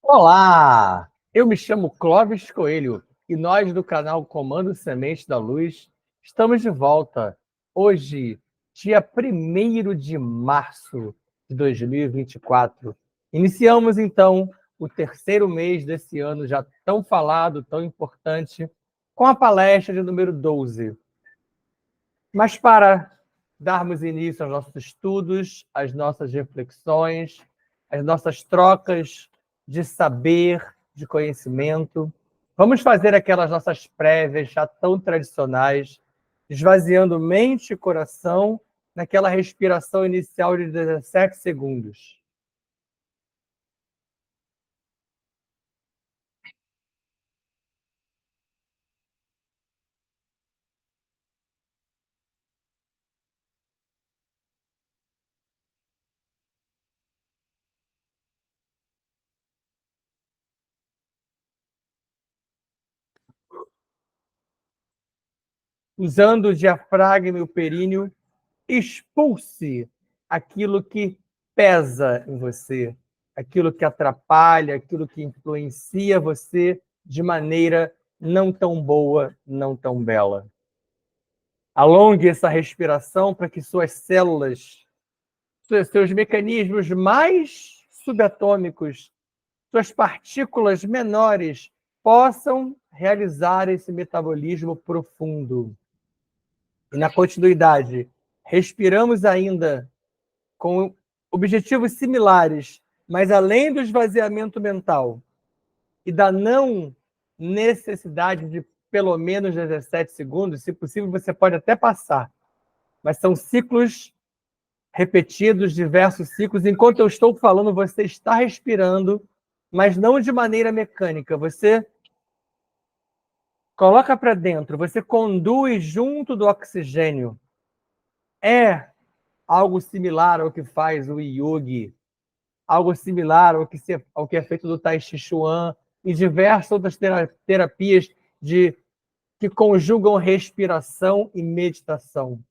Olá! Eu me chamo Clóvis Coelho e nós do canal Comando Semente da Luz estamos de volta hoje, dia 1º de março de 2024. Iniciamos então o terceiro mês desse ano já tão falado, tão importante, com a palestra de número 12. Mas para darmos início aos nossos estudos, às nossas reflexões, às nossas trocas de saber, de conhecimento, vamos fazer aquelas nossas prévias já tão tradicionais, esvaziando mente e coração naquela respiração inicial de 17 segundos. Usando o diafragma e o períneo, expulse aquilo que pesa em você, aquilo que atrapalha, aquilo que influencia você de maneira não tão boa, não tão bela. Alongue essa respiração para que suas células, seus mecanismos mais subatômicos, suas partículas menores possam realizar esse metabolismo profundo. E na continuidade, respiramos ainda com objetivos similares, mas além do esvaziamento mental e da não necessidade de pelo menos 17 segundos, se possível você pode até passar, mas são ciclos repetidos, diversos ciclos. Enquanto eu estou falando, você está respirando, mas não de maneira mecânica. Você coloca para dentro, você conduz junto do oxigênio. É algo similar ao que faz o yogi, algo similar ao que é feito do Tai Chi Chuan e diversas outras terapias que conjugam respiração e meditação.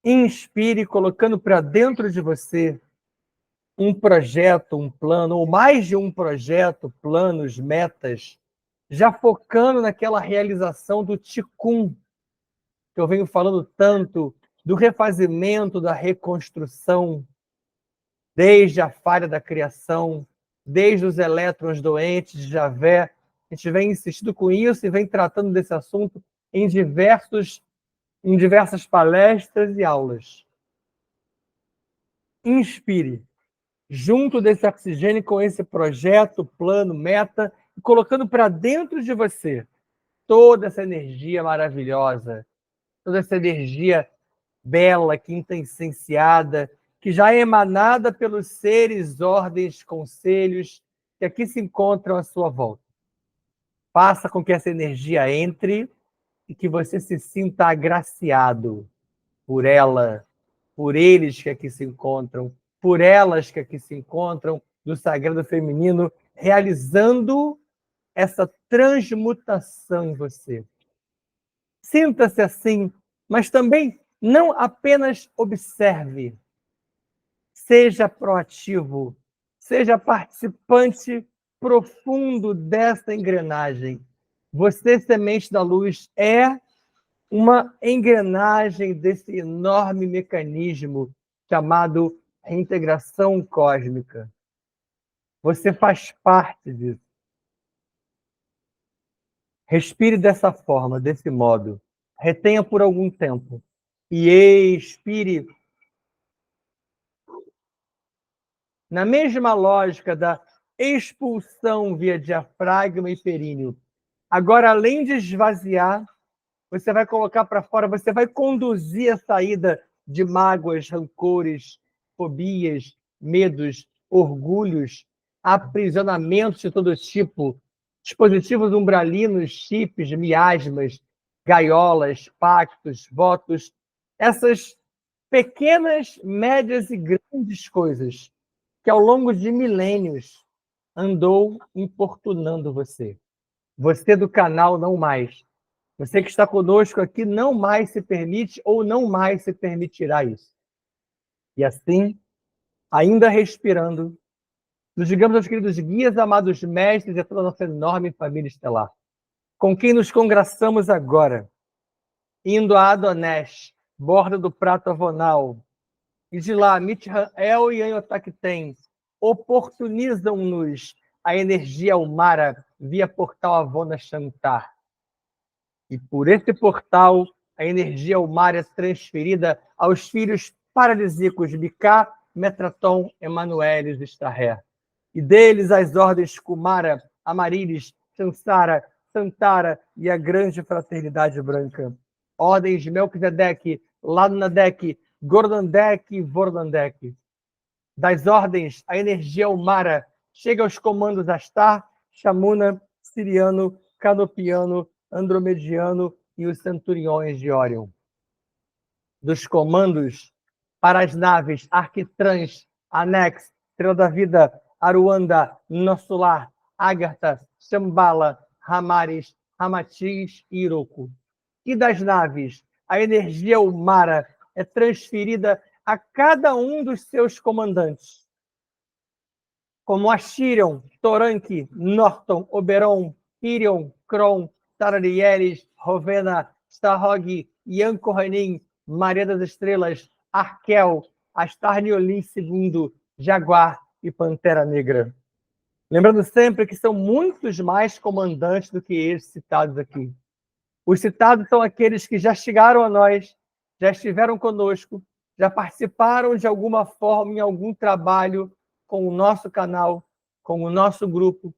Inspire, colocando para dentro de você um projeto, um plano, ou mais de um projeto, planos, metas, já focando naquela realização do Qigong, que eu venho falando tanto, do refazimento, da reconstrução, desde a falha da criação, desde os elétrons doentes de Javé. A gente vem insistindo com isso e vem tratando desse assunto em diversas palestras e aulas. Inspire, junto desse oxigênio, com esse projeto, plano, meta, e colocando para dentro de você toda essa energia maravilhosa, toda essa energia bela, quintessenciada, que já é emanada pelos seres, ordens, conselhos que aqui se encontram à sua volta. Faça com que essa energia entre e que você se sinta agraciado por ela, por eles que aqui se encontram, por elas que aqui se encontram, do sagrado feminino, realizando essa transmutação em você. Sinta-se assim, mas também não apenas observe. Seja proativo, seja participante profundo dessa engrenagem. Você, semente da luz, é uma engrenagem desse enorme mecanismo chamado reintegração cósmica. Você faz parte disso. Respire dessa forma, desse modo. Retenha por algum tempo. E expire na mesma lógica da expulsão via diafragma e períneo. Agora, além de esvaziar, você vai colocar para fora, você vai conduzir a saída de mágoas, rancores, fobias, medos, orgulhos, aprisionamentos de todo tipo, dispositivos umbralinos, chips, miasmas, gaiolas, pactos, votos, essas pequenas, médias e grandes coisas que ao longo de milênios andou importunando você. Você do canal não mais. Você que está conosco aqui não mais se permite ou não mais se permitirá isso. E assim, ainda respirando, Nos ligamos aos queridos guias, amados mestres e a toda a nossa enorme família estelar, com quem nos congraçamos agora, indo a Adonesh, borda do prato avonal, e de lá, Mitran-El e Anhotakten oportunizam-nos a energia Almara via portal Avona Shantar. E por esse portal, a energia Almara é transferida aos filhos paralísicos Biká, Metraton, Emanuelis e Estrahé. E deles as ordens Kumara, Amarilis, Chansara, Santara e a grande fraternidade branca. Ordens de Melquisedeque, Ladnadek, Gordandek e Vordandek. Das ordens, a energia Umara chega aos comandos Astar, Chamuna, Siriano, Canopiano, Andromediano e os centuriões de Órion. Dos comandos para as naves Arquitrans, Anex, Estrela da Vida, Aruanda, Nosso Lar, Ágartha, Shambhala, Ramares, Ramatiz e Iroco. E das naves, a energia Umara é transferida a cada um dos seus comandantes, como Ashirion, Toranque, Norton, Oberon, Irion, Kron, Tararieres, Rovena, Starhog, Yankohanin, Maria das Estrelas, Arkel, Astarniolim II, Jaguar e Pantera Negra. Lembrando sempre que são muitos mais comandantes do que esses citados aqui. Os citados são aqueles que já chegaram a nós, já estiveram conosco, já participaram de alguma forma em algum trabalho com o nosso canal, com o nosso grupo,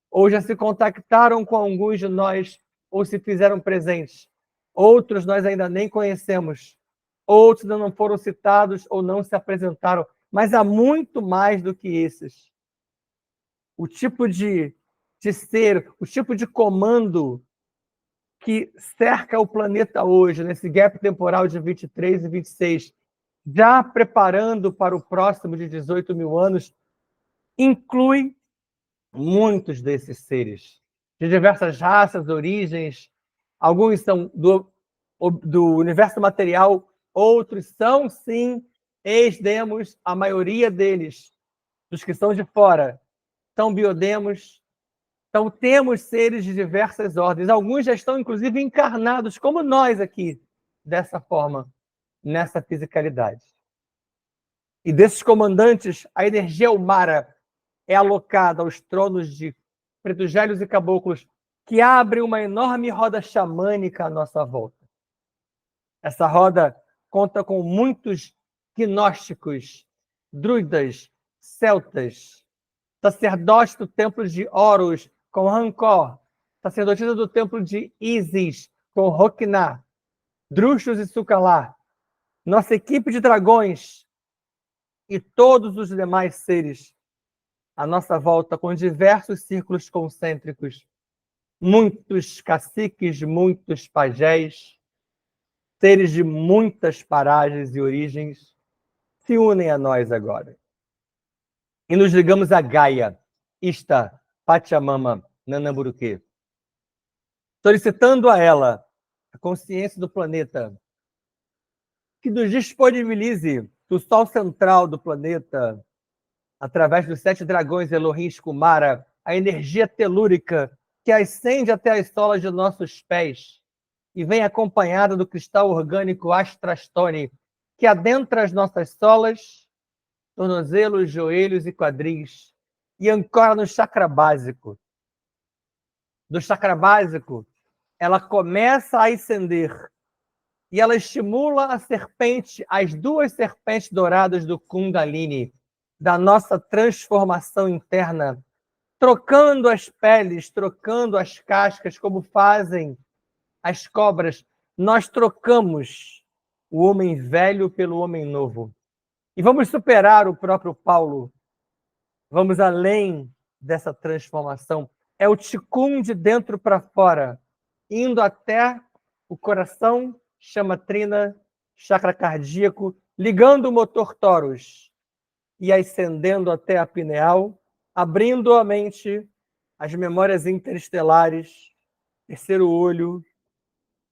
ou já se contactaram com alguns de nós, ou se fizeram presentes. Outros nós ainda nem conhecemos, outros ainda não foram citados ou não se apresentaram, mas há muito mais do que esses. O tipo de ser, o tipo de comando que cerca o planeta hoje, nesse gap temporal de 23 e 26, já preparando para o próximo de 18 mil anos, inclui muitos desses seres, de diversas raças, origens. Alguns são do universo material, outros são, sim, ex-demos, a maioria deles, dos que são de fora, são biodemos. Então, temos seres de diversas ordens. Alguns já estão, inclusive, encarnados, como nós aqui, dessa forma, nessa fisicalidade. E desses comandantes, a energia Umara é alocada aos tronos de pretos gélios e caboclos, que abrem uma enorme roda xamânica à nossa volta. Essa roda conta com muitos gnósticos, druidas, celtas, sacerdotes do templo de Horus, com Rancor, sacerdotisa do templo de Isis, com Rokná, Druxos e Sukalá, nossa equipe de dragões e todos os demais seres à nossa volta, com diversos círculos concêntricos, muitos caciques, muitos pajés, seres de muitas paragens e origens, se unem a nós agora. E nos ligamos a Gaia, Ista, Pachamama, Nanamburuque, solicitando a ela a consciência do planeta, que nos disponibilize do sol central do planeta, através dos 7 dragões Elohim Kumara, a energia telúrica que ascende até as solas de nossos pés e vem acompanhada do cristal orgânico Astrastone, que adentra as nossas solas, tornozelos, joelhos e quadris, e ancora no chakra básico. Do chakra básico, ela começa a ascender e ela estimula a serpente, as 2 serpentes douradas do Kundalini, da nossa transformação interna, trocando as peles, trocando as cascas, como fazem as cobras. Nós trocamos o homem velho pelo homem novo. E vamos superar o próprio Paulo. Vamos além dessa transformação. É o ticum de dentro para fora, indo até o coração, chama trina, chakra cardíaco, ligando o motor toros e ascendendo até a pineal, abrindo a mente, as memórias interestelares, terceiro olho,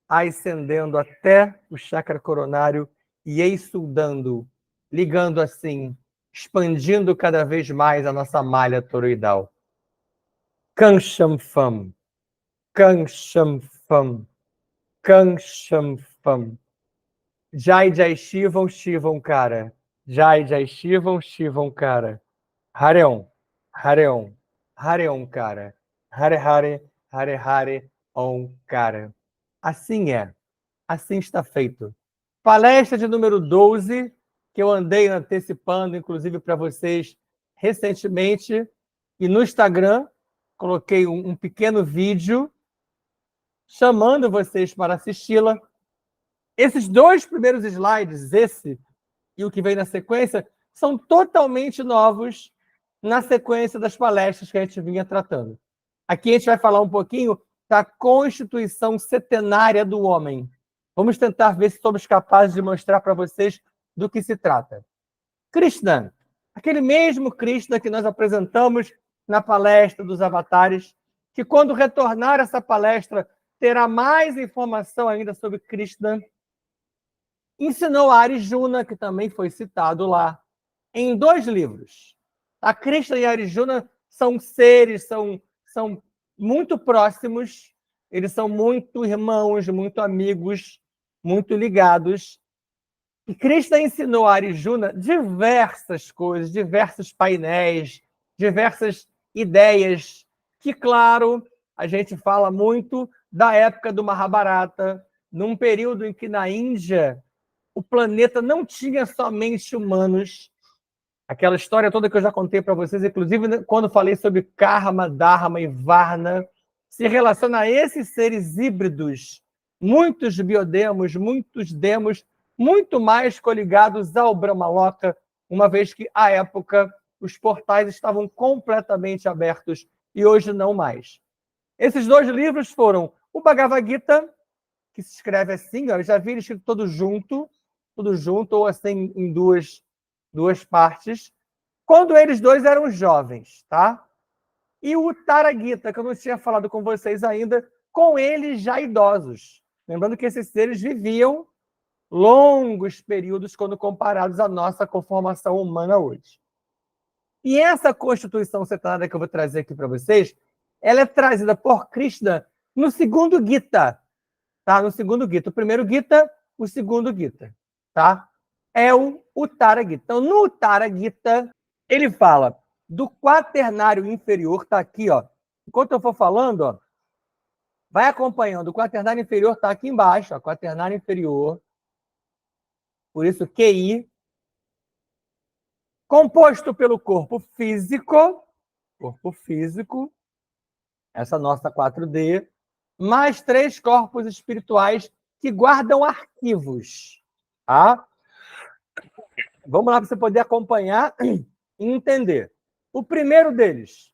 ascendendo até o chakra coronário e exuldando, ligando assim expandindo cada vez mais a nossa malha toroidal. Kansham Fam, Kansham Fam, Kansham Fam. Jai Jai Shivam, Shivam Cara. Jai Jai Shivam, Shivam Cara. Hareon, Hareon, Hareon Cara. Hare Hare, Hare Hare, Om Cara. Assim é, assim está feito. Palestra de número 12, que eu andei antecipando, inclusive, para vocês recentemente. E no Instagram, coloquei um pequeno vídeo chamando vocês para assisti-la. Esses dois primeiros slides, esse e o que vem na sequência, são totalmente novos na sequência das palestras que a gente vinha tratando. Aqui a gente vai falar um pouquinho da Constituição Setenária do Homem. Vamos tentar ver se somos capazes de mostrar para vocês do que se trata. Krishna, aquele mesmo Krishna que nós apresentamos na palestra dos avatares, que quando retornar essa palestra terá mais informação ainda sobre Krishna, ensinou a Arjuna, que também foi citado lá, em 2 livros. A Krishna e a Arjuna são seres, são muito próximos, eles são muito irmãos, muito amigos, muito ligados. E Krishna ensinou a Arjuna diversas coisas, diversos painéis, diversas ideias, que, claro, a gente fala muito da época do Mahabharata, num período em que na Índia o planeta não tinha somente humanos. Aquela história toda que eu já contei para vocês, inclusive quando falei sobre Karma, Dharma e Varna, se relaciona a esses seres híbridos, muitos biodemos, muitos demos, muito mais coligados ao Brahmaloka, uma vez que, à época, os portais estavam completamente abertos e hoje não mais. Esses 2 livros foram o Bhagavad Gita, que se escreve assim, ó, eu já vi ele escrito todo junto, ou assim em duas partes, quando eles 2 eram jovens, tá? E o Tara Gita, que eu não tinha falado com vocês ainda, com eles já idosos. Lembrando que esses seres viviam longos períodos quando comparados à nossa conformação humana hoje. E essa Constituição Setenária que eu vou trazer aqui para vocês, ela é trazida por Krishna no segundo Gita, tá? No segundo Gita. O primeiro Gita, o segundo Gita, tá? É o Uttara Gita. Então, no Uttara Gita, ele fala do quaternário inferior, tá aqui, ó. Enquanto eu for falando, ó, vai acompanhando. O quaternário inferior tá aqui embaixo, ó, quaternário inferior. Por isso, QI, composto pelo corpo físico, essa nossa 4D, mais 3 corpos espirituais que guardam arquivos, tá? Vamos lá para você poder acompanhar e entender. O primeiro deles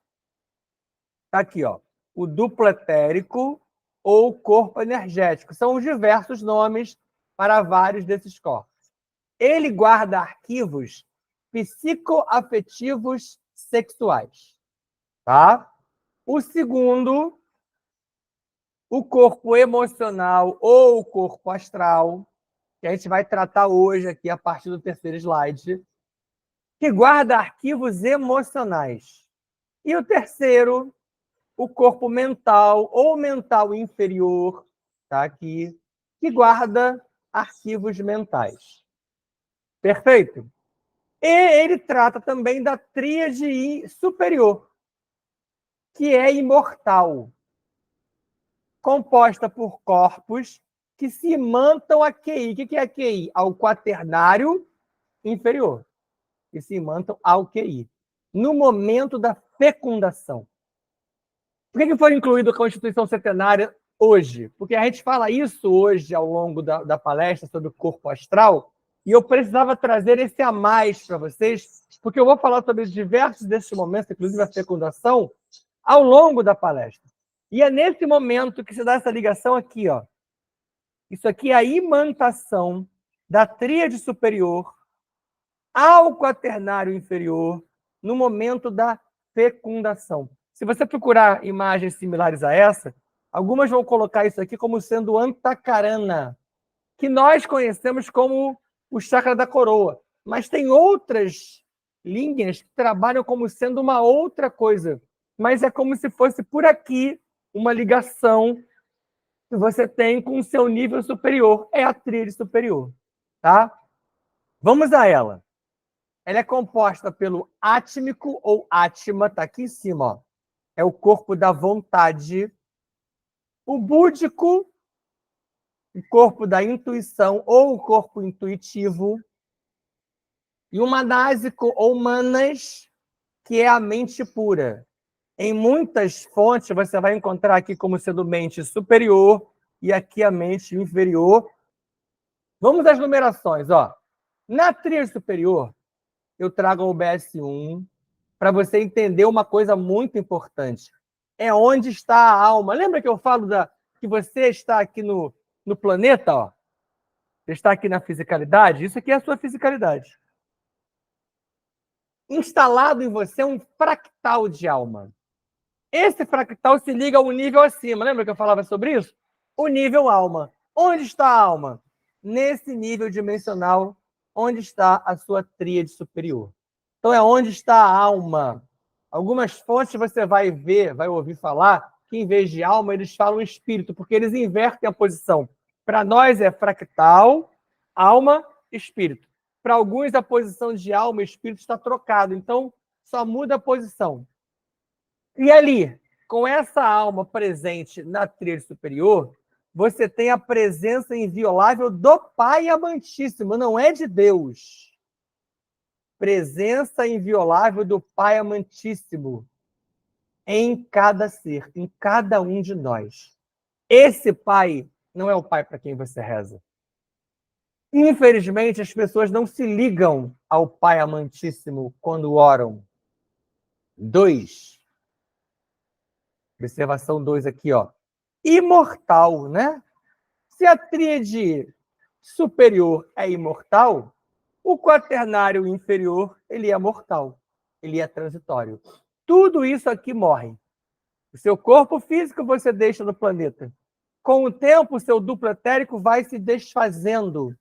está aqui, ó, o duplo etérico ou corpo energético. São os diversos nomes para vários desses corpos. Ele guarda arquivos psicoafetivos sexuais, tá? O segundo, o corpo emocional ou o corpo astral, que a gente vai tratar hoje aqui a partir do terceiro slide, que guarda arquivos emocionais. E o terceiro, o corpo mental ou mental inferior, tá aqui, que guarda arquivos mentais. Perfeito? E ele trata também da tríade superior, que é imortal, composta por corpos que se imantam a QI. O que é a QI? Ao quaternário inferior. Que se imantam ao QI. No momento da fecundação. Por que foi incluído a Constituição Setenária hoje? Porque a gente fala isso hoje ao longo da palestra sobre o corpo astral, e eu precisava trazer esse a mais para vocês, porque eu vou falar sobre diversos desses momentos, inclusive a fecundação, ao longo da palestra. E é nesse momento que se dá essa ligação aqui, ó. Isso aqui é a imantação da tríade superior ao quaternário inferior no momento da fecundação. Se você procurar imagens similares a essa, algumas vão colocar isso aqui como sendo Antakarana, que nós conhecemos como o chakra da coroa. Mas tem outras linhas que trabalham como sendo uma outra coisa, mas é como se fosse por aqui uma ligação que você tem com o seu nível superior. É a tríade superior, tá? Vamos a ela. Ela é composta pelo átmico ou átma, tá aqui em cima, ó. É o corpo da vontade. O búdico, o corpo da intuição ou o corpo intuitivo. E o manásico ou manas, que é a mente pura. Em muitas fontes você vai encontrar aqui como sendo mente superior e aqui a mente inferior. Vamos às numerações, ó. Na tríade superior, eu trago o BS1 para você entender uma coisa muito importante. É onde está a alma. Lembra que eu falo que você está aqui no planeta, ó? Você está aqui na fisicalidade? Isso aqui é a sua fisicalidade. Instalado em você um fractal de alma. Esse fractal se liga ao nível acima. Lembra que eu falava sobre isso? O nível alma. Onde está a alma? Nesse nível dimensional, onde está a sua tríade superior. Então, é onde está a alma. Algumas fontes você vai ouvir falar que, em vez de alma, eles falam espírito, porque eles invertem a posição. Para nós é fractal, alma, espírito. Para alguns, a posição de alma e espírito está trocada. Então, só muda a posição. E ali, com essa alma presente na tríade superior, você tem a presença inviolável do Pai Amantíssimo, não é de Deus. Presença inviolável do Pai Amantíssimo em cada ser, em cada um de nós. Esse Pai não é o Pai para quem você reza. Infelizmente, as pessoas não se ligam ao Pai Amantíssimo quando oram. 2. Observação 2 aqui, ó. Imortal, né? Se a tríade superior é imortal, o quaternário inferior, ele é mortal, ele é transitório. Tudo isso aqui morre. O seu corpo físico você deixa no planeta. Com o tempo, o seu duplo etérico vai se desfazendo.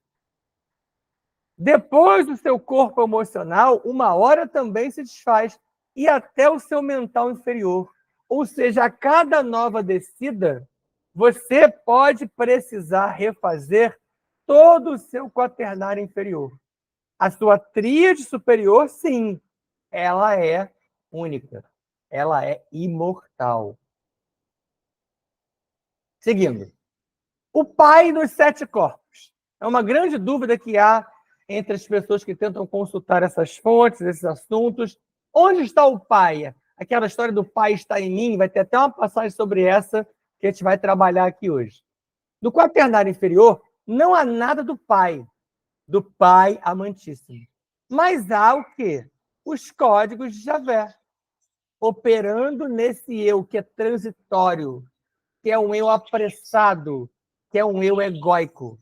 Depois do seu corpo emocional, uma hora também se desfaz. E até o seu mental inferior. Ou seja, a cada nova descida, você pode precisar refazer todo o seu quaternário inferior. A sua tríade superior, sim, ela é única. Ela é imortal. Seguindo. O Pai dos 7 corpos. É uma grande dúvida que há entre as pessoas que tentam consultar essas fontes, esses assuntos. Onde está o Pai? Aquela história do Pai está em mim, vai ter até uma passagem sobre essa que a gente vai trabalhar aqui hoje. No quaternário inferior, não há nada do Pai Amantíssimo. Mas há o quê? Os códigos de Javé, operando nesse eu que é transitório, que é um eu apressado, que é um eu egóico,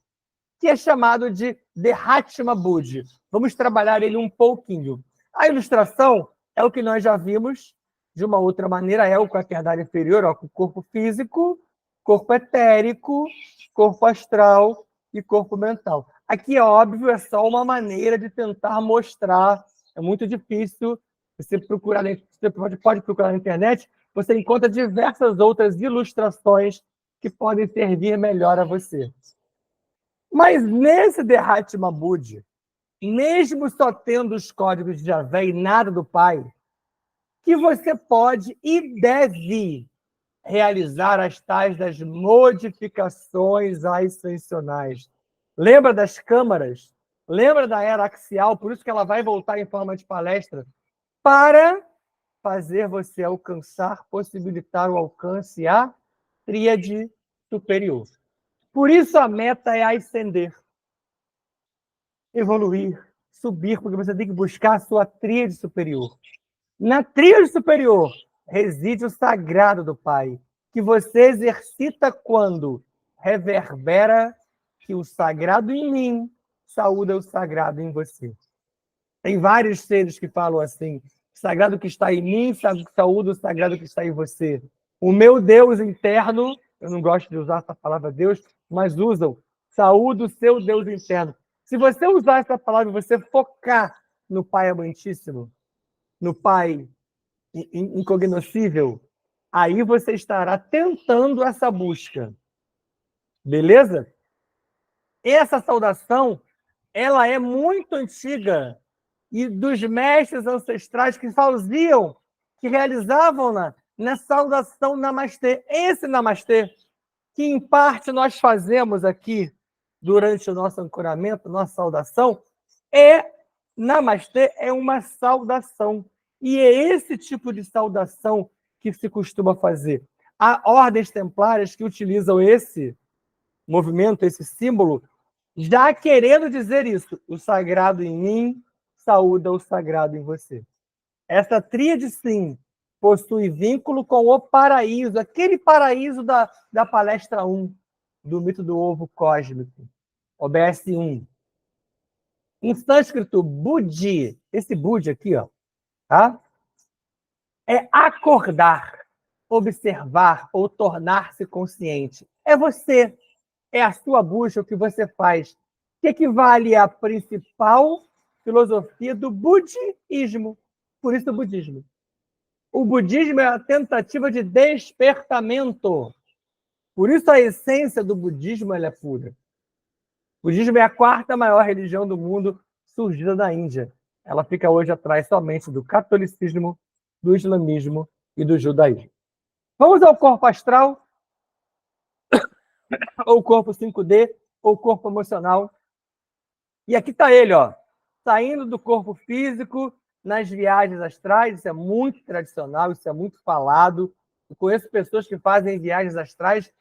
que é chamado de Dehatma Budi. Vamos trabalhar ele um pouquinho. A ilustração é o que nós já vimos de uma outra maneira, é o quaternário inferior, ó, com corpo físico, corpo etérico, corpo astral e corpo mental. Aqui, é óbvio, é só uma maneira de tentar mostrar. É muito difícil. Você pode procurar na internet, você encontra diversas outras ilustrações que podem servir melhor a você. Mas nesse Dehatma Budi, mesmo só tendo os códigos de Javé e nada do Pai, que você pode e deve realizar as tais das modificações ascensionais. Lembra das câmaras? Lembra da era axial? Por isso que ela vai voltar em forma de palestra, para fazer você alcançar, possibilitar o alcance à tríade superior. Por isso a meta é ascender, evoluir, subir, porque você tem que buscar a sua tríade superior. Na tríade superior reside o sagrado do Pai, que você exercita quando reverbera que o sagrado em mim saúda o sagrado em você. Tem vários seres que falam assim: o sagrado que está em mim saúda o sagrado que está em você. O meu Deus interno, eu não gosto de usar essa palavra Deus, mas usam, saúda o seu Deus interno. Se você usar essa palavra e você focar no Pai Amantíssimo, no Pai incognoscível, aí você estará tentando essa busca. Beleza? Essa saudação, ela é muito antiga e dos mestres ancestrais que faziam, que realizavam na saudação Namastê. Esse Namastê, que em parte nós fazemos aqui durante o nosso ancoramento, nossa saudação, Namastê é uma saudação. E é esse tipo de saudação que se costuma fazer. Há ordens templárias que utilizam esse movimento, esse símbolo, já querendo dizer isso. O sagrado em mim saúda o sagrado em você. Essa tríade, sim, possui vínculo com o paraíso, aquele paraíso da palestra 1, do mito do ovo cósmico, OBS 1. Em sânscrito, Budi, esse Budi aqui, ó, tá? É acordar, observar ou tornar-se consciente. É você, é a sua busca, o que você faz, que equivale à principal filosofia do budismo. Por isso o budismo. O budismo é a tentativa de despertamento. Por isso a essência do budismo ela é pura. O budismo é a quarta maior religião do mundo surgida da Índia. Ela fica hoje atrás somente do catolicismo, do islamismo e do judaísmo. Vamos ao corpo astral, ou corpo 5D, ou corpo emocional. E aqui está ele, ó, saindo do corpo físico nas viagens astrais. Isso é muito tradicional, isso é muito falado. Eu conheço pessoas que fazem viagens astrais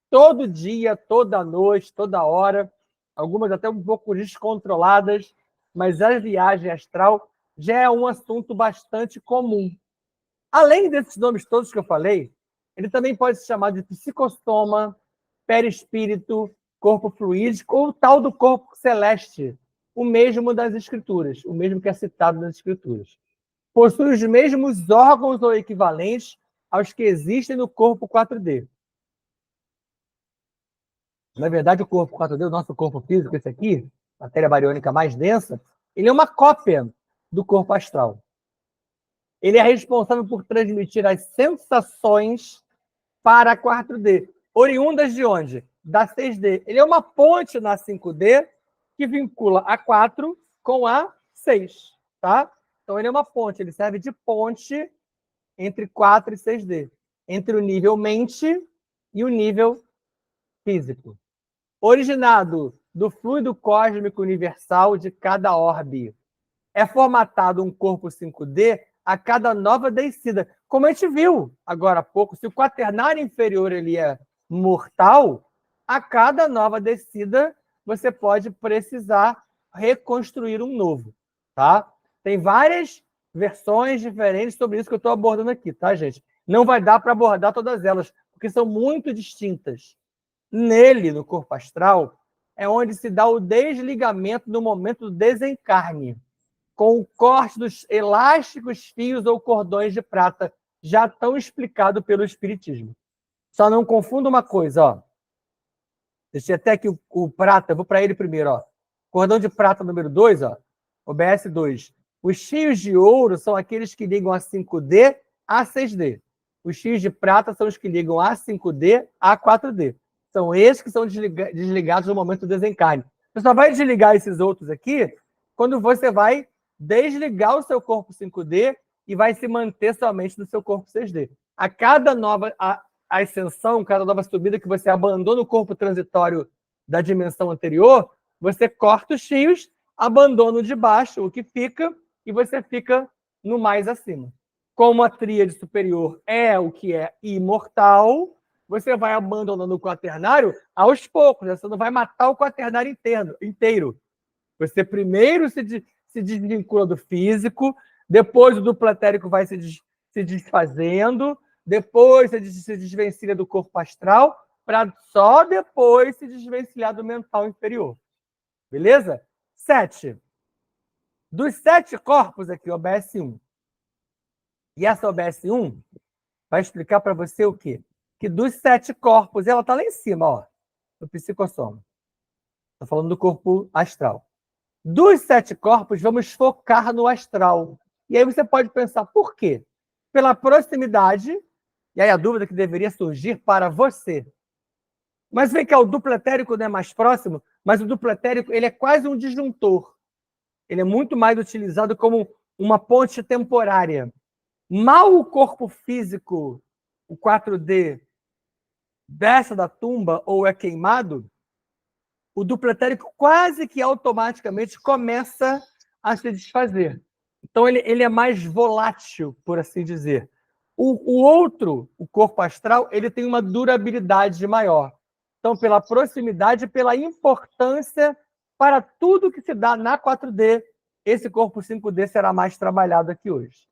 todo dia, toda noite, toda hora, algumas até um pouco descontroladas, mas a viagem astral já é um assunto bastante comum. Além desses nomes todos que eu falei, ele também pode ser chamado de psicossoma, perispírito, corpo fluídico ou tal do corpo celeste, o mesmo das escrituras, o mesmo que é citado nas escrituras. Possui os mesmos órgãos ou equivalentes aos que existem no corpo 4D. Na verdade, o corpo 4D, o nosso corpo físico, esse aqui, matéria bariônica mais densa, ele é uma cópia do corpo astral. Ele é responsável por transmitir as sensações para a 4D. Oriundas de onde? Da 6D. Ele é uma ponte na 5D que vincula a 4 com a 6. Tá? Então, ele é uma ponte. Ele serve de ponte entre 4 e 6D. Entre o nível mente e o nível físico. Originado do fluido cósmico universal de cada orbe. É formatado um corpo 5D a cada nova descida. Como a gente viu agora há pouco, se o quaternário inferior ele é mortal, a cada nova descida você pode precisar reconstruir um novo, tá? Tem várias versões diferentes sobre isso que eu estou abordando aqui, tá, gente? Não vai dar para abordar todas elas, porque são muito distintas. Nele, no corpo astral, é onde se dá o desligamento no momento do desencarne, com o corte dos elásticos fios ou cordões de prata, já tão explicado pelo Espiritismo. Só não confunda uma coisa, ó. Deixei até aqui o prata, eu vou para ele primeiro, ó. Cordão de prata número 2, ó, OBS 2. Os fios de ouro são aqueles que ligam a 5D a 6D. Os fios de prata são os que ligam a 5D a 4D. São esses que são desligados no momento do desencarne. Você só vai desligar esses outros aqui quando você vai desligar o seu corpo 5D e vai se manter somente no seu corpo 6D. A cada nova ascensão, cada nova subida que você abandona o corpo transitório da dimensão anterior, você corta os fios, abandona o de baixo, o que fica, e você fica no mais acima. Como a tríade superior é o que é imortal, você vai abandonando o quaternário aos poucos, você não vai matar o quaternário inteiro. Você primeiro se desvincula do físico, depois o duplo etérico vai se desfazendo, depois se desvencilha do corpo astral, para só depois se desvencilhar do mental inferior. Beleza? 7. Dos 7 corpos aqui, OBS 1. E essa OBS 1 vai explicar para você o quê? Que dos 7 corpos, ela está lá em cima, ó, no psicossoma. Estou falando do corpo astral. Dos 7 corpos, vamos focar no astral. E aí você pode pensar, por quê? Pela proximidade, e aí a dúvida que deveria surgir para você. Mas vem cá, o duplo etérico não é mais próximo, mas o duplo etérico ele é quase um disjuntor. Ele é muito mais utilizado como uma ponte temporária. Mal o corpo físico, o 4D, desce da tumba ou é queimado, o duplo etérico quase que automaticamente começa a se desfazer. Então, ele é mais volátil, por assim dizer. O outro, o corpo astral, ele tem uma durabilidade maior. Então, pela proximidade, pela importância para tudo que se dá na 4D, esse corpo 5D será mais trabalhado aqui hoje.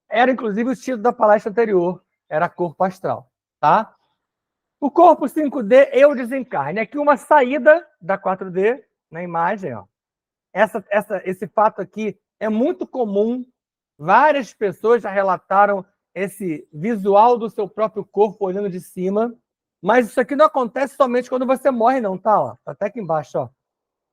Era, inclusive, o título da palestra anterior, era corpo astral. Tá? O corpo 5D, eu desencarne. Aqui uma saída da 4D, na imagem. Ó. Esse fato aqui é muito comum. Várias pessoas já relataram esse visual do seu próprio corpo olhando de cima. Mas isso aqui não acontece somente quando você morre, não, tá? Ó, tá até aqui embaixo, ó.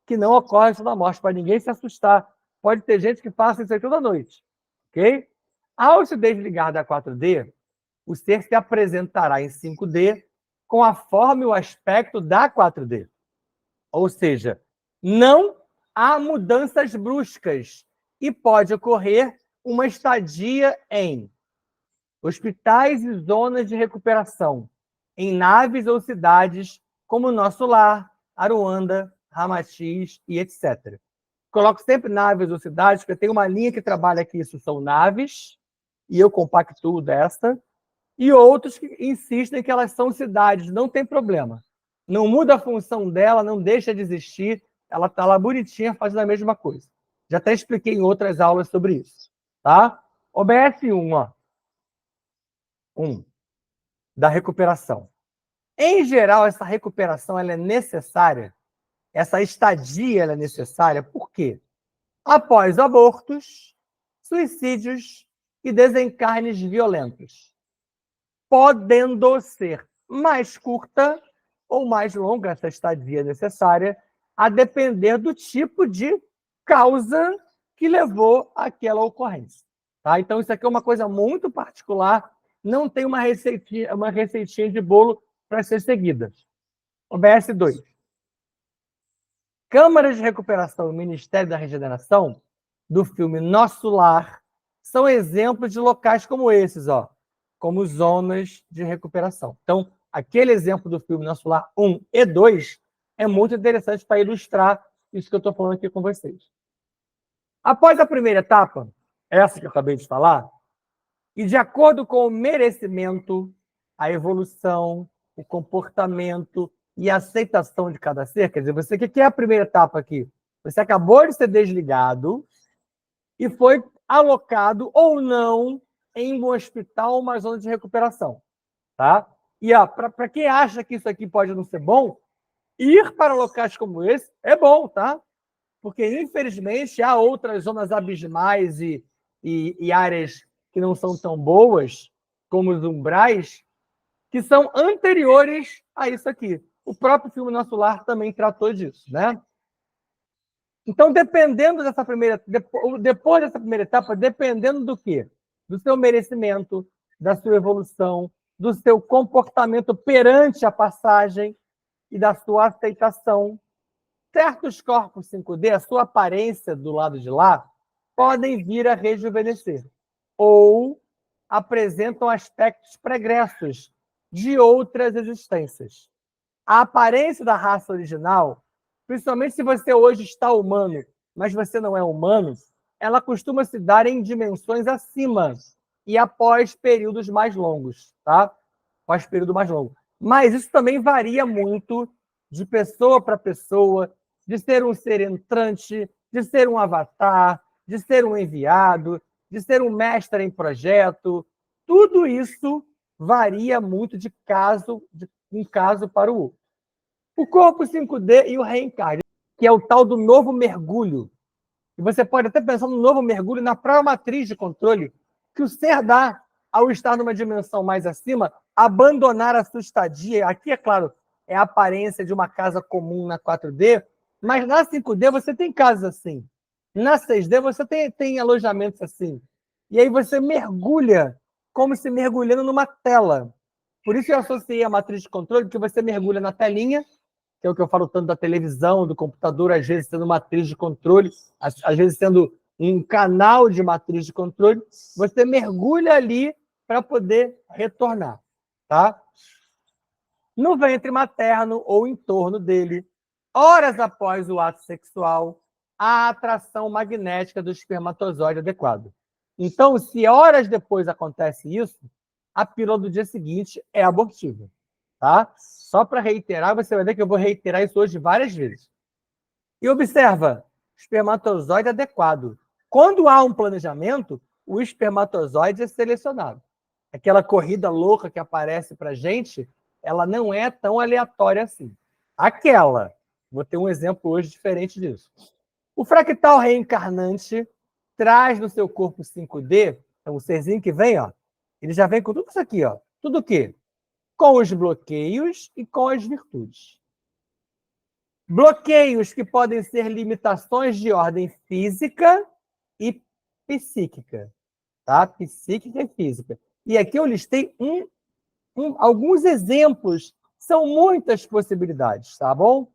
Que não ocorre isso na morte, para ninguém se assustar. Pode ter gente que faça isso aí toda noite, ok? Ao se desligar da 4D, o ser se apresentará em 5D com a forma e o aspecto da 4D. Ou seja, não há mudanças bruscas e pode ocorrer uma estadia em hospitais e zonas de recuperação, em naves ou cidades como Nosso Lar, Aruanda, Ramatiz e etc. Coloco sempre naves ou cidades, porque tem uma linha que trabalha que isso são naves, e eu compactuo dessa, e outros que insistem que elas são cidades, não tem problema. Não muda a função dela, não deixa de existir, ela está lá bonitinha fazendo a mesma coisa. Já até expliquei em outras aulas sobre isso. Tá? OBS 1, ó. 1. Da recuperação. Em geral, essa recuperação ela é necessária, essa estadia ela é necessária, por quê? Após abortos, suicídios e desencarnes violentos, podendo ser mais curta ou mais longa essa estadia necessária, a depender do tipo de causa que levou àquela ocorrência. Tá? Então, isso aqui é uma coisa muito particular, não tem uma receitinha de bolo para ser seguida. OBS 2. Câmaras de recuperação e Ministério da Regeneração, do filme Nosso Lar, são exemplos de locais como esses, ó, como zonas de recuperação. Então, aquele exemplo do filme Nosso Lar 1 e 2 é muito interessante para ilustrar isso que eu estou falando aqui com vocês. Após a primeira etapa, essa que eu acabei de falar, e de acordo com o merecimento, a evolução, o comportamento e a aceitação de cada ser, quer dizer, você, o que é a primeira etapa aqui? Você acabou de ser desligado e foi alocado ou não em um hospital ou uma zona de recuperação. Tá? E para quem acha que isso aqui pode não ser bom, ir para locais como esse é bom, tá? Porque, infelizmente, há outras zonas abismais e áreas que não são tão boas, como os umbrais, que são anteriores a isso aqui. O próprio filme Nosso Lar também tratou disso, né? Então, dependendo dessa primeira... Depois dessa primeira etapa, dependendo do quê? Do seu merecimento, da sua evolução, do seu comportamento perante a passagem e da sua aceitação. Certos corpos 5D, a sua aparência do lado de lá, podem vir a rejuvenescer ou apresentam aspectos pregressos de outras existências. A aparência da raça original, principalmente se você hoje está humano, mas você não é humano, ela costuma se dar em dimensões acima e após períodos mais longos, tá? Após período mais longo. Mas isso também varia muito de pessoa para pessoa, de ser um ser entrante, de ser um avatar, de ser um enviado, de ser um mestre em projeto. Tudo isso varia muito de um caso para o outro. O corpo 5D e o reencarne, que é o tal do novo mergulho. E você pode até pensar no novo mergulho na própria matriz de controle que o ser dá ao estar numa dimensão mais acima, abandonar a sua estadia. Aqui, é claro, é a aparência de uma casa comum na 4D, mas na 5D você tem casas assim. Na 6D, você tem alojamentos assim. E aí você mergulha, como se mergulhando numa tela. Por isso eu associei a matriz de controle, porque você mergulha na telinha, que é o que eu falo tanto da televisão, do computador, às vezes sendo matriz de controle, às vezes sendo um canal de matriz de controle. Você mergulha ali para poder retornar. Tá? No ventre materno ou em torno dele, horas após o ato sexual, a atração magnética do espermatozoide adequado. Então, se horas depois acontece isso, a pílula do dia seguinte é abortiva. Tá? Só para reiterar, você vai ver que eu vou reiterar isso hoje várias vezes. E observa, espermatozoide adequado. Quando há um planejamento, o espermatozoide é selecionado. Aquela corrida louca que aparece para a gente, ela não é tão aleatória assim. Aquela. Vou ter um exemplo hoje diferente disso. O fractal reencarnante traz no seu corpo 5D, então o serzinho que vem, ó, ele já vem com tudo isso aqui, ó. Tudo o quê? Com os bloqueios e com as virtudes. Bloqueios que podem ser limitações de ordem física e psíquica. Tá? Psíquica e física. E aqui eu listei alguns exemplos. São muitas possibilidades, tá bom?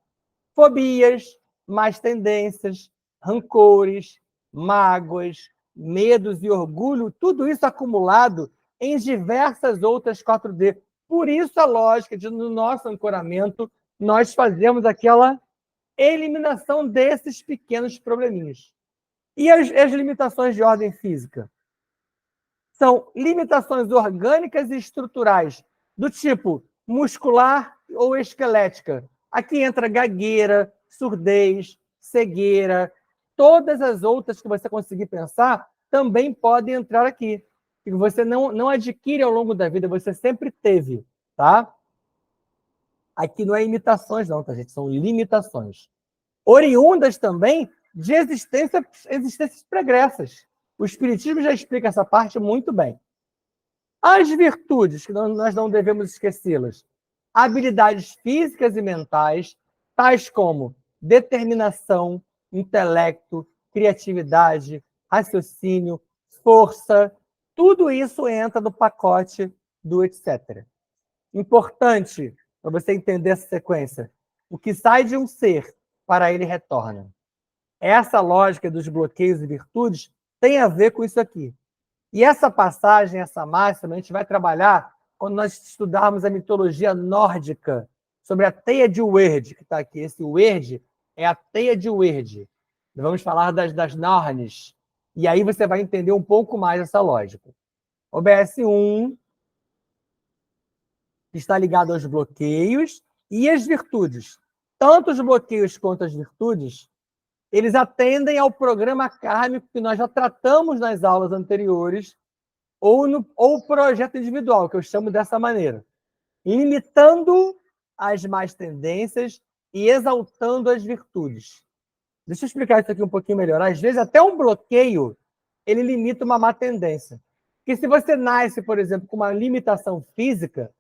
Fobias, más tendências, rancores, mágoas, medos e orgulho, tudo isso acumulado em diversas outras 4D. Por isso a lógica de, no nosso ancoramento, nós fazemos aquela eliminação desses pequenos probleminhas. E as limitações de ordem física? São limitações orgânicas e estruturais, do tipo muscular ou esquelética. Aqui entra gagueira, surdez, cegueira, todas as outras que você conseguir pensar também podem entrar aqui. Que você não adquire ao longo da vida, você sempre teve, tá? Aqui não é imitações não, tá, gente? São limitações. Oriundas também de existências pregressas. O Espiritismo já explica essa parte muito bem. As virtudes, que nós não devemos esquecê-las. Habilidades físicas e mentais, tais como determinação, intelecto, criatividade, raciocínio, força, tudo isso entra no pacote do etc. Importante para você entender essa sequência. O que sai de um ser, para ele retorna. Essa lógica dos bloqueios e virtudes tem a ver com isso aqui. E essa passagem, essa máxima, a gente vai trabalhar quando nós estudarmos a mitologia nórdica sobre a teia de Wyrd, que está aqui. Esse Wyrd é a teia de Wyrd. Vamos falar das Nornes. E aí você vai entender um pouco mais essa lógica. OBS 1 está ligado aos bloqueios e às virtudes. Tanto os bloqueios quanto as virtudes, eles atendem ao programa kármico que nós já tratamos nas aulas anteriores, ou projeto individual, que eu chamo dessa maneira. Limitando as más tendências e exaltando as virtudes. Deixa eu explicar isso aqui um pouquinho melhor. Às vezes, até um bloqueio, ele limita uma má tendência. Porque se você nasce, por exemplo, com uma limitação física,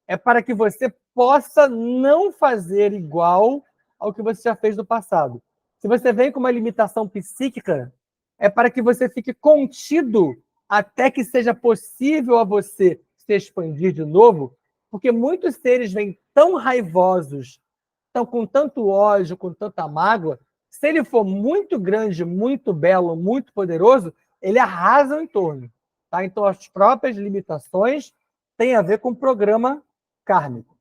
é para que você possa não fazer igual ao que você já fez no passado. Se você vem com uma limitação psíquica, é para que você fique contido até que seja possível a você se expandir de novo, porque muitos seres vêm tão raivosos, estão com tanto ódio, com tanta mágoa, se ele for muito grande, muito belo, muito poderoso, ele arrasa o entorno. Tá? Então, as próprias limitações têm a ver com o programa kármico.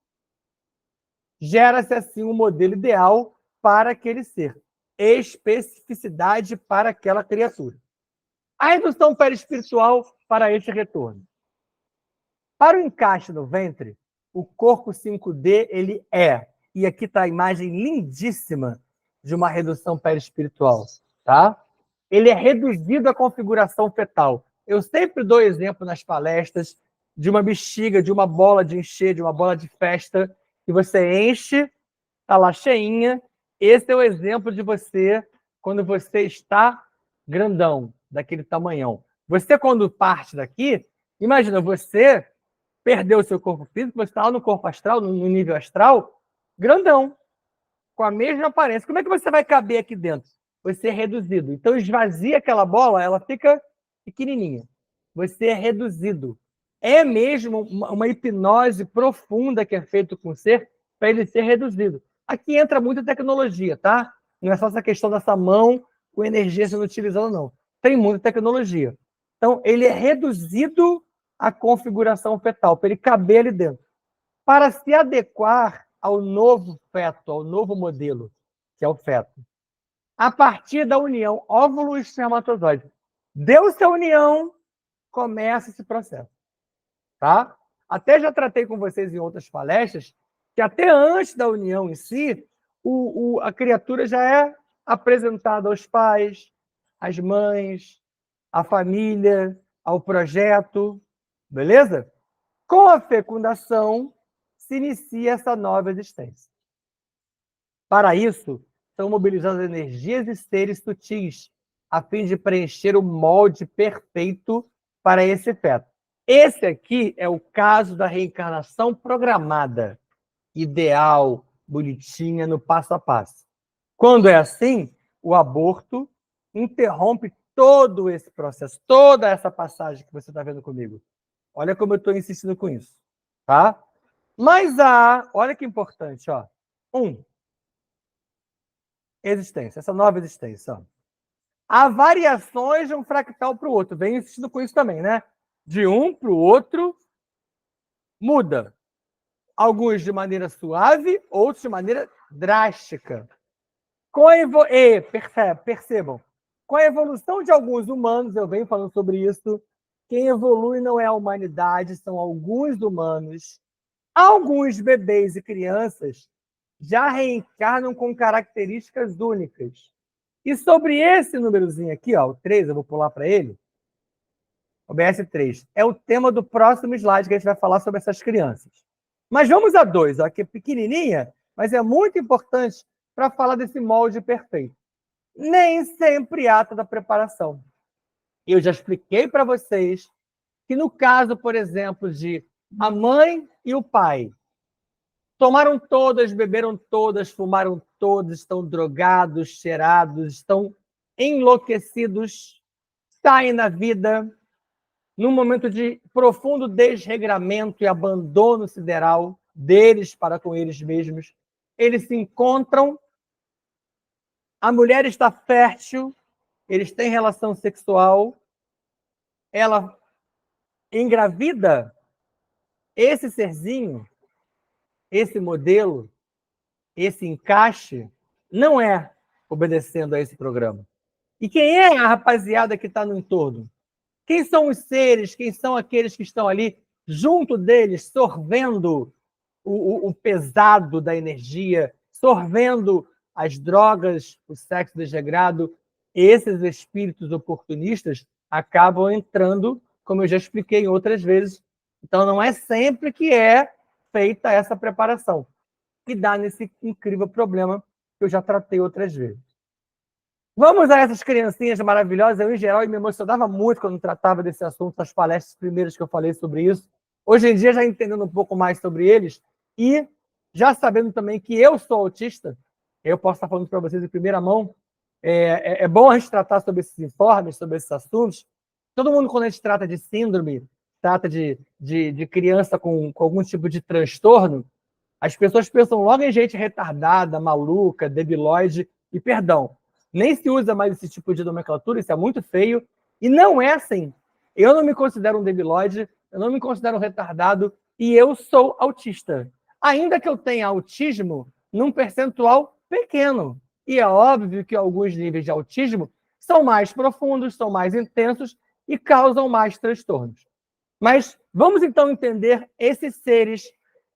Gera-se, assim, um modelo ideal para aquele ser. Especificidade para aquela criatura. A redução perispiritual para este retorno. Para o encaixe no ventre, o corpo 5D, ele é, e aqui está a imagem lindíssima de uma redução perispiritual, tá? Ele é reduzido à configuração fetal. Eu sempre dou exemplo nas palestras de uma bexiga, de uma bola de encher, de uma bola de festa, que você enche, está lá cheinha. Esse é o exemplo de você quando você está grandão, daquele tamanhão. Você, quando parte daqui, imagina, você perdeu o seu corpo físico, você está lá no corpo astral, no nível astral, grandão, com a mesma aparência. Como é que você vai caber aqui dentro? você é reduzido. Então, esvazia aquela bola, ela fica pequenininha. Você é reduzido. É mesmo uma hipnose profunda que é feita com o ser para ele ser reduzido. Aqui entra muita tecnologia, tá? Não é só essa questão dessa mão com energia sendo utilizada, não. Tem muita tecnologia. Então, ele é reduzido à configuração fetal, para ele caber ali dentro. Para se adequar ao novo feto, ao novo modelo, que é o feto. A partir da união óvulo e espermatozoide. Deu-se a união, começa esse processo. Tá? Até já tratei com vocês em outras palestras que até antes da união em si, a criatura já é apresentada aos pais, às mães, à família, ao projeto, beleza? Com a fecundação, se inicia essa nova existência. Para isso, são mobilizadas energias e seres sutis, a fim de preencher o molde perfeito para esse feto. Esse aqui é o caso da reencarnação programada, ideal, bonitinha, no passo a passo. Quando é assim, o aborto interrompe todo esse processo, toda essa passagem que você está vendo comigo. Olha como eu estou insistindo com isso, tá? Mas olha que importante, ó. Existência, essa nova existência, ó. Há variações de um fractal para o outro. Venho insistindo com isso também, né? De um para o outro, muda. Alguns de maneira suave, outros de maneira drástica. Percebam, com a evolução de alguns humanos, eu venho falando sobre isso, quem evolui não é a humanidade, são alguns humanos. Alguns bebês e crianças já reencarnam com características únicas. E sobre esse númerozinho aqui, ó, o 3, eu vou pular para ele, o BS3, é o tema do próximo slide que a gente vai falar sobre essas crianças. Mas vamos a 2, ó, que é pequenininha, mas é muito importante para falar desse molde perfeito. Nem sempre há toda a preparação. Eu já expliquei para vocês que no caso, por exemplo, de a mãe e o pai, tomaram todas, beberam todas, fumaram todas, estão drogados, cheirados, estão enlouquecidos, saem na vida, num momento de profundo desregramento e abandono sideral deles para com eles mesmos. Eles se encontram, a mulher está fértil, eles têm relação sexual, ela engravida esse serzinho, esse modelo, esse encaixe, não é obedecendo a esse programa. E quem é a rapaziada que está no entorno? Quem são os seres, quem são aqueles que estão ali junto deles, sorvendo o pesado da energia, sorvendo as drogas, o sexo desregrado? Esses espíritos oportunistas acabam entrando, como eu já expliquei outras vezes. Então, não é sempre que é feita essa preparação, que dá nesse incrível problema que eu já tratei outras vezes. Vamos a essas criancinhas maravilhosas. Eu, em geral, me emocionava muito quando tratava desse assunto, nas palestras primeiras que eu falei sobre isso. Hoje em dia, já entendendo um pouco mais sobre eles e já sabendo também que eu sou autista, eu posso estar falando para vocês em primeira mão. É bom a gente tratar sobre esses informes, sobre esses assuntos. Todo mundo, quando a gente trata de síndrome, trata de criança com algum tipo de transtorno, as pessoas pensam logo em gente retardada, maluca, debilóide, e perdão, nem se usa mais esse tipo de nomenclatura, isso é muito feio, e não é assim. Eu não me considero um debilóide, eu não me considero um retardado, e eu sou autista. Ainda que eu tenha autismo num percentual pequeno. E é óbvio que alguns níveis de autismo são mais profundos, são mais intensos e causam mais transtornos. Mas vamos então entender esses seres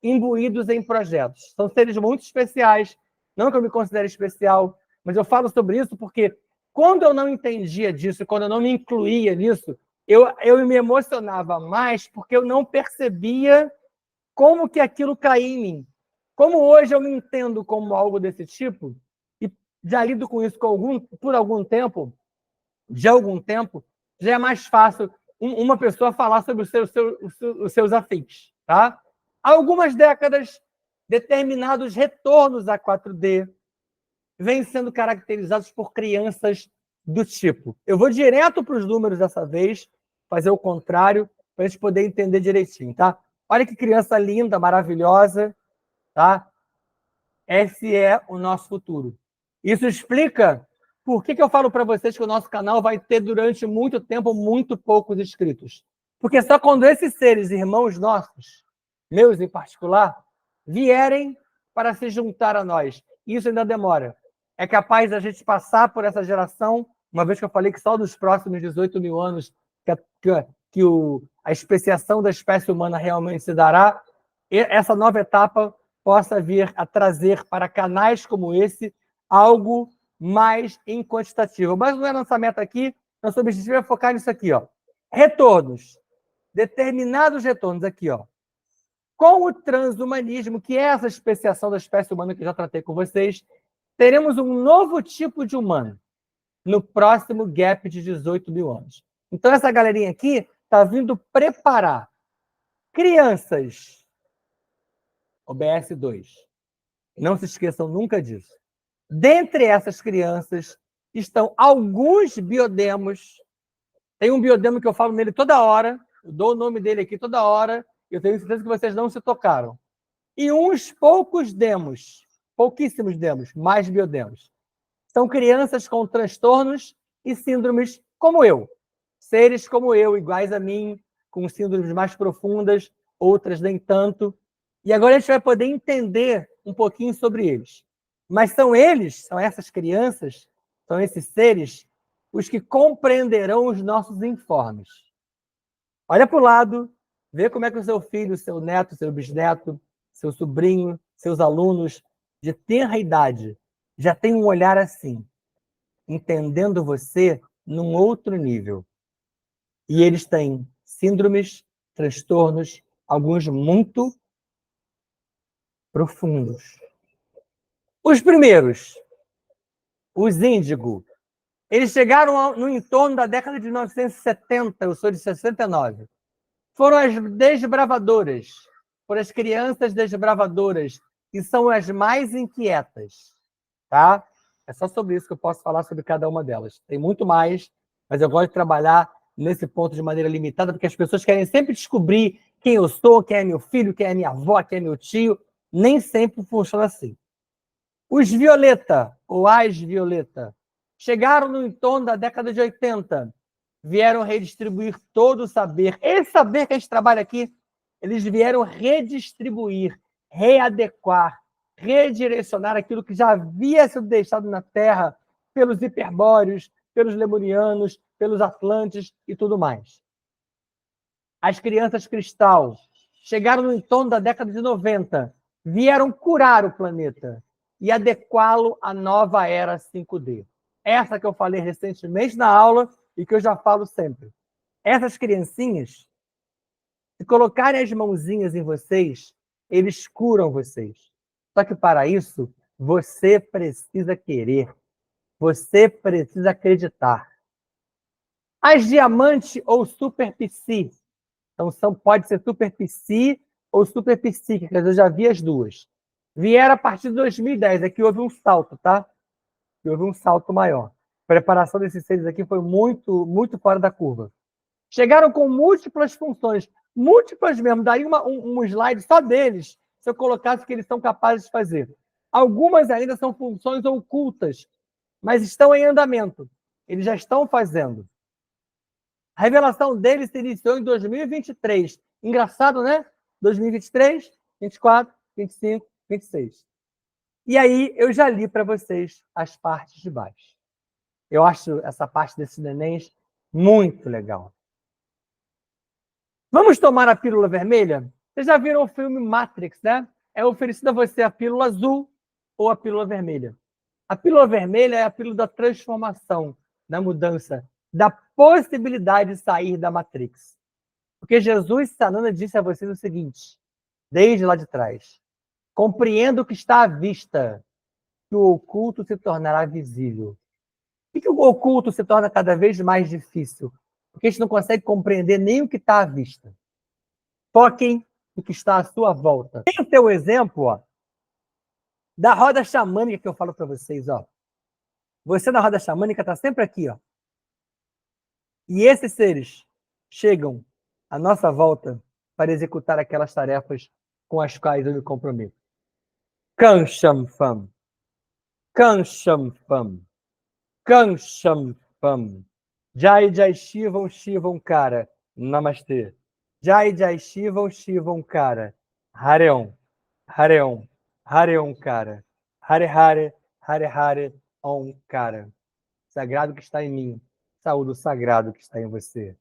imbuídos em projetos. São seres muito especiais, não que eu me considere especial, mas eu falo sobre isso porque quando eu não entendia disso, quando eu não me incluía nisso, eu me emocionava mais porque eu não percebia como que aquilo caía em mim. Como hoje eu me entendo como algo desse tipo, e já lido com isso por algum tempo, já é mais fácil uma pessoa falar sobre os seus afins. Tá? Há algumas décadas, determinados retornos a 4D, vêm sendo caracterizados por crianças do tipo. Eu vou direto para os números dessa vez, fazer o contrário, para a gente poder entender direitinho, tá? Olha que criança linda, maravilhosa, tá? Esse é o nosso futuro. Isso explica por que eu falo para vocês que o nosso canal vai ter, durante muito tempo, muito poucos inscritos. Porque só quando esses seres, irmãos nossos, meus em particular, vierem para se juntar a nós. Isso ainda demora. É capaz da gente passar por essa geração, uma vez que eu falei que só nos próximos 18 mil anos a especiação da espécie humana realmente se dará, essa nova etapa possa vir a trazer para canais como esse algo mais em quantitativo. Mas não é nossa meta aqui, nosso objetivo é focar nisso aqui, ó. Retornos. Determinados retornos aqui, ó. Com o transhumanismo, que é essa especiação da espécie humana que eu já tratei com vocês, teremos um novo tipo de humano no próximo gap de 18 mil anos. Então, essa galerinha aqui está vindo preparar crianças. OBS 2. Não se esqueçam nunca disso. Dentre essas crianças estão alguns biodemos. Tem um biodemo que eu falo nele toda hora, eu dou o nome dele aqui toda hora, eu tenho certeza que vocês não se tocaram. E uns poucos demos, pouquíssimos demos, mais biodemos. São crianças com transtornos e síndromes como eu. Seres como eu, iguais a mim, com síndromes mais profundas, outras nem tanto. E agora a gente vai poder entender um pouquinho sobre eles. Mas são eles, são essas crianças, são esses seres, os que compreenderão os nossos informes. Olha para o lado, vê como é que o seu filho, seu neto, seu bisneto, seu sobrinho, seus alunos de tenra idade já tem um olhar assim, entendendo você num outro nível. E eles têm síndromes, transtornos, alguns muito profundos. Os primeiros, os índigo, eles chegaram no entorno da década de 1970, eu sou de 69. Foram as desbravadoras, foram as crianças desbravadoras, que são as mais inquietas, tá? É só sobre isso que eu posso falar sobre cada uma delas. Tem muito mais, mas eu gosto de trabalhar nesse ponto de maneira limitada, porque as pessoas querem sempre descobrir quem eu sou, quem é meu filho, quem é minha avó, quem é meu tio. Nem sempre funciona assim. Os violeta, ou as violeta, chegaram no entorno da década de 80. Vieram redistribuir todo o saber. Esse saber que a gente trabalha aqui, eles vieram redistribuir, readequar, redirecionar aquilo que já havia sido deixado na Terra pelos hiperbóreos, pelos lemurianos, pelos atlantes e tudo mais. As crianças cristal chegaram no entorno da década de 90, vieram curar o planeta e adequá-lo à nova era 5D. Essa que eu falei recentemente na aula e que eu já falo sempre. Essas criancinhas, se colocarem as mãozinhas em vocês, eles curam vocês. Só que para isso, você precisa querer. Você precisa acreditar. As diamante ou super psi, então pode ser super psi ou super psíquicas, eu já vi as duas. Vieram a partir de 2010, aqui houve um salto, tá? Aqui houve um salto maior. A preparação desses seres aqui foi muito, muito fora da curva. Chegaram com múltiplas funções, múltiplas mesmo, daria um slide só deles, se eu colocasse o que eles são capazes de fazer. Algumas ainda são funções ocultas, mas estão em andamento. Eles já estão fazendo. A revelação deles se iniciou em 2023. Engraçado, né? 2023, 24, 25, 26. E aí eu já li para vocês as partes de baixo. Eu acho essa parte desses nenéns muito legal. Vamos tomar a pílula vermelha? Vocês já viram o filme Matrix, né? É oferecida a você a pílula azul ou a pílula vermelha. A pílula vermelha é a pílula da transformação, da mudança, da possibilidade de sair da Matrix. Porque Jesus Sananda disse a vocês o seguinte, desde lá de trás: compreenda o que está à vista, que o oculto se tornará visível. Por que o oculto se torna cada vez mais difícil? Porque a gente não consegue compreender nem o que está à vista. Foquem no que está à sua volta. Tem o teu exemplo, ó. Da roda xamânica que eu falo para vocês, ó. Você na roda xamânica está sempre aqui, ó. E esses seres chegam à nossa volta para executar aquelas tarefas com as quais eu me comprometo. Kansham Fam. Kansham Fam. Kansham Fam. Jai Jai Shivam Shivam Kara. Namastê. Jai Jai Shivam Shivam Kara. Hareon. Hareon. Hareon Kara. Hare Hare. Hare Hare. Om Kara. Sagrado que está em mim. Saúde o sagrado que está em você.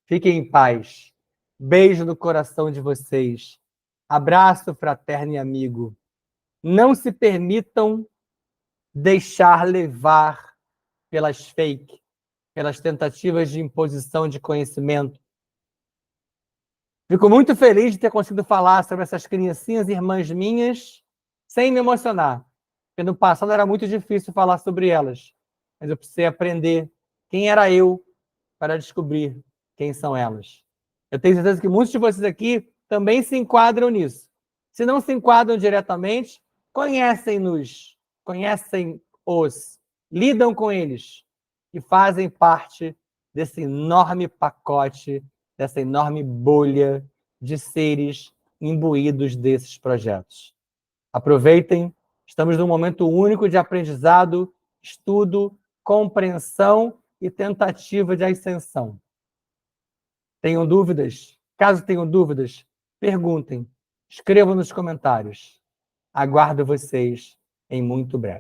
Fiquem em paz. Beijo no coração de vocês. Abraço fraterno e amigo. Não se permitam deixar levar pelas fake, pelas tentativas de imposição de conhecimento. Fico muito feliz de ter conseguido falar sobre essas criancinhas irmãs minhas sem me emocionar. Porque no passado era muito difícil falar sobre elas. Mas eu precisei aprender quem era eu para descobrir quem são elas. Eu tenho certeza que muitos de vocês aqui também se enquadram nisso. Se não se enquadram diretamente, conhecem-nos, conhecem-os, lidam com eles e fazem parte desse enorme pacote, dessa enorme bolha de seres imbuídos desses projetos. Aproveitem, estamos num momento único de aprendizado, estudo, compreensão e tentativa de ascensão. Tenham dúvidas? Caso tenham dúvidas, perguntem, escrevam nos comentários. Aguardo vocês em muito breve.